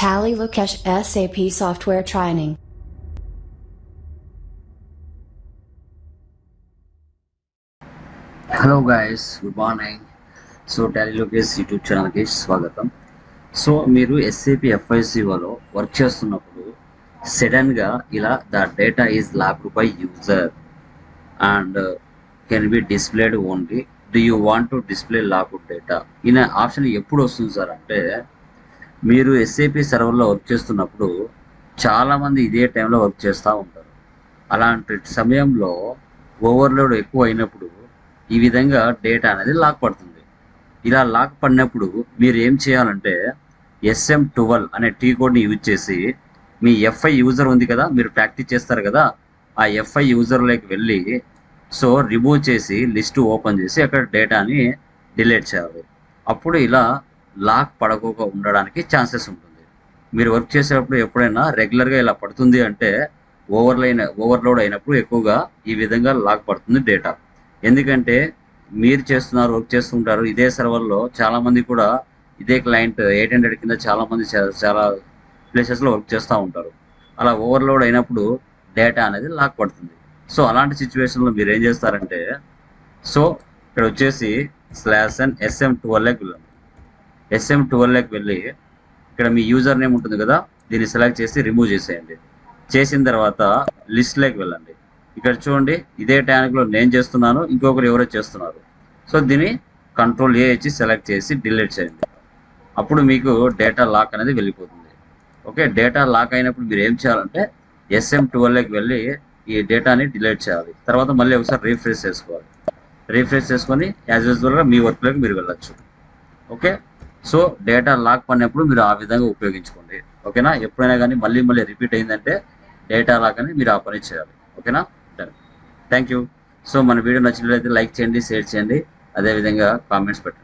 Tally Lukesh SAP Software Training. Hello guys, good morning. So Tally Lokesh YouTube ఛానల్కి స్వాగతం. So మీరు SAP ఎఫ్ఐసిఓలో work చేస్తున్నప్పుడు సడన్గా ఇలా the data is locked by user and can be displayed only. Do you want to display locked data? ఈయన option ఎప్పుడు వస్తుంది sir అంటే, మీరు ఎస్ఏపి సర్వర్లో వర్క్ చేస్తున్నప్పుడు చాలామంది ఇదే టైంలో వర్క్ చేస్తూ ఉంటారు. అలాంటి సమయంలో ఓవర్లోడ్ ఎక్కువ అయినప్పుడు ఈ విధంగా డేటా అనేది లాక్ పడుతుంది. ఇలా లాక్ పడినప్పుడు మీరు ఏం చేయాలంటే SM12 అనే టీ కోడ్ని యూజ్ చేసి మీ ఎఫ్ఐ యూజర్ ఉంది కదా, మీరు ప్రాక్టీస్ చేస్తారు కదా, ఆ ఎఫ్ఐ యూజర్లోకి వెళ్ళి సో రిమూవ్ చేసి లిస్ట్ ఓపెన్ చేసి అక్కడ డేటాని డిలీట్ చేయాలి. అప్పుడు ఇలా లాక్ పడకోక ఉండడానికి ఛాన్సెస్ ఉంటుంది. మీరు వర్క్ చేసేటప్పుడు ఎప్పుడైనా రెగ్యులర్గా ఇలా పడుతుంది అంటే ఓవర్లోడ్ అయినప్పుడు ఎక్కువగా ఈ విధంగా లాక్ పడుతుంది డేటా. ఎందుకంటే మీరు వర్క్ చేస్తుంటారు ఇదే సర్వర్లో, చాలామంది కూడా ఇదే క్లయింట్ 800 కింద చాలామంది చాలా ప్లేసెస్లో వర్క్ చేస్తూ ఉంటారు. అలా ఓవర్లోడ్ అయినప్పుడు డేటా అనేది లాక్ పడుతుంది. సో అలాంటి సిచ్యువేషన్లో మీరు ఏం చేస్తారంటే, సో ఇక్కడ వచ్చేసి /n SM12లోకి వెళ్ళండి. SM12లోకి వెళ్ళి ఇక్కడ మీ యూజర్ నేమ్ ఉంటుంది కదా, దీన్ని సెలెక్ట్ చేసి రిమూవ్ చేసేయండి. చేసిన తర్వాత లిస్ట్లోకి వెళ్ళండి. ఇక్కడ చూడండి, ఇదే ట్యాగ్లో నేను చేస్తున్నాను, ఇంకొకరు ఎవరో చేస్తున్నారు. సో దీన్ని Ctrl+A ఇచ్చి సెలెక్ట్ చేసి డిలీట్ చేయండి. అప్పుడు మీకు డేటా లాక్ అనేది వెళ్ళిపోతుంది. ఓకే, డేటా లాక్ అయినప్పుడు మీరు ఏం చేయాలంటే SM12లోకి వెళ్ళి ఈ డేటాని డిలీట్ చేయాలి. తర్వాత మళ్ళీ ఒకసారి రీఫ్రెష్ చేసుకోవాలి. రీఫ్రెష్ చేసుకొని యాజ్ యూజువల్గా మీ వర్క్లోకి మీరు వెళ్ళచ్చు. ఓకే, సో డేటా లాక్ పడినప్పుడు మీరు ఆ విధంగా ఉపయోగించుకోండి. ఓకేనా? ఎప్పుడైనా కానీ మళ్ళీ రిపీట్ అయిందంటే డేటా లాక్ అని మీరు ఆ పని చేయాలి. ఓకేనా? Thank you. సో మన వీడియో నచ్చినట్లయితే లైక్ చేయండి, షేర్ చేయండి, అదేవిధంగా కామెంట్స్ పెట్టండి.